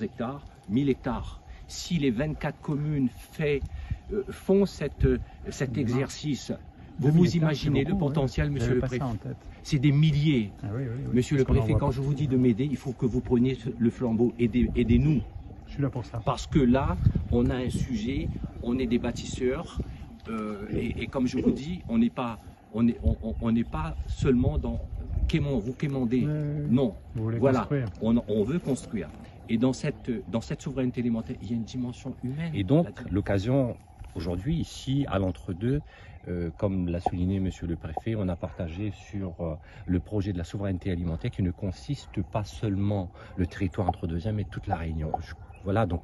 hectares, 1000 hectares. Si les 24 communes font cet exercice, vous imaginez le potentiel, monsieur le préfet. C'est des milliers. Ah oui, oui, oui. Monsieur le préfet, quand je vous dis de m'aider, il faut que vous preniez le flambeau. Aidez-nous. Je suis là pour ça. Parce que là, on a un sujet, on est des bâtisseurs, et comme je vous dis, on n'est pas seulement dans vous quémandez. Non, voilà, on veut construire. Et dans cette souveraineté alimentaire, il y a une dimension humaine. Et donc, l'occasion aujourd'hui, ici, à l'entre-deux, comme l'a souligné monsieur le préfet, on a partagé sur le projet de la souveraineté alimentaire qui ne consiste pas seulement le territoire entre-deuxième, mais toute la Réunion. Voilà, donc,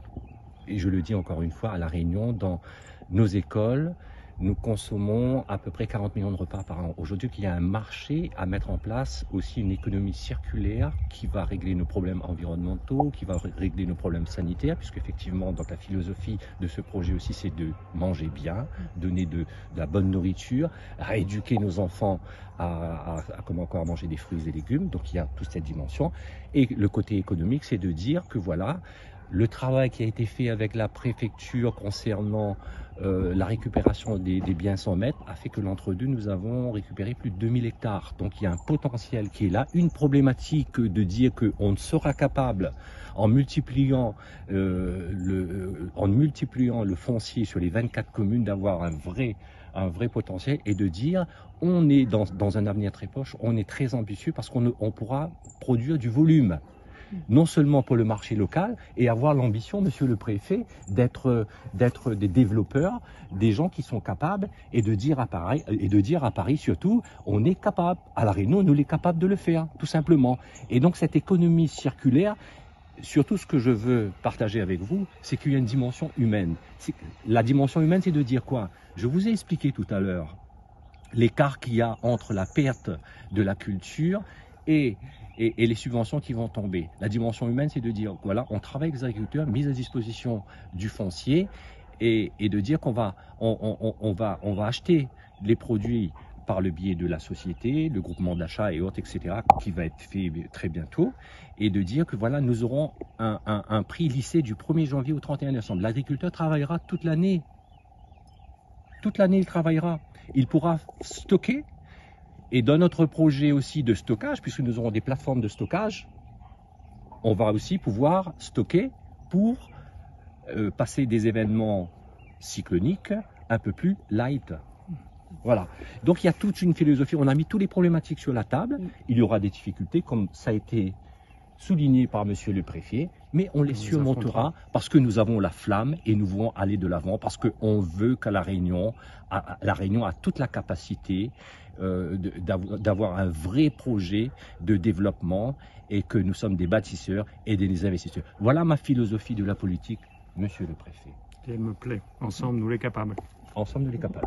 et je le dis encore une fois, à la Réunion, dans nos écoles, nous consommons à peu près 40 millions de repas par an. Aujourd'hui, il y a un marché à mettre en place, aussi une économie circulaire qui va régler nos problèmes environnementaux, qui va régler nos problèmes sanitaires, puisque effectivement, donc la philosophie de ce projet aussi, c'est de manger bien, donner de la bonne nourriture, à éduquer nos enfants à comment encore manger des fruits et légumes. Donc il y a toute cette dimension. Et le côté économique, c'est de dire que voilà, le travail qui a été fait avec la préfecture concernant la récupération des biens sans maître a fait que l'entre-deux, nous avons récupéré plus de 2000 hectares. Donc il y a un potentiel qui est là, une problématique de dire qu'on sera capable, en multipliant le foncier sur les 24 communes, d'avoir un vrai potentiel et de dire on est dans un avenir très proche, on est très ambitieux parce qu'on pourra produire du volume. Non seulement pour le marché local et avoir l'ambition, monsieur le préfet, d'être des développeurs, des gens qui sont capables et de dire à Paris surtout, on est capable. À La Réunion, nous sommes capables de le faire, tout simplement. Et donc cette économie circulaire, surtout ce que je veux partager avec vous, c'est qu'il y a une dimension humaine. La dimension humaine, c'est de dire quoi? Je vous ai expliqué tout à l'heure l'écart qu'il y a entre la perte de la culture et les subventions qui vont tomber. La dimension humaine, c'est de dire, voilà, on travaille avec les agriculteurs, mise à disposition du foncier, et de dire qu'on va acheter les produits par le biais de la société, le groupement d'achat et autres, etc., qui va être fait très bientôt, et de dire que voilà, nous aurons un prix lissé du 1er janvier au 31 décembre. L'agriculteur travaillera toute l'année. Toute l'année, il travaillera. Il pourra stocker. Et dans notre projet aussi de stockage, puisque nous aurons des plateformes de stockage, on va aussi pouvoir stocker pour passer des événements cycloniques un peu plus light. Voilà. Donc il y a toute une philosophie, on a mis toutes les problématiques sur la table, il y aura des difficultés comme ça a été souligné par monsieur le préfet, mais on les surmontera parce que nous avons la flamme et nous voulons aller de l'avant parce qu'on veut que la Réunion a toute la capacité d'avoir un vrai projet de développement et que nous sommes des bâtisseurs et des investisseurs. Voilà ma philosophie de la politique, monsieur le préfet. Elle me plaît. Ensemble, nous les capables. Ensemble, nous les capables.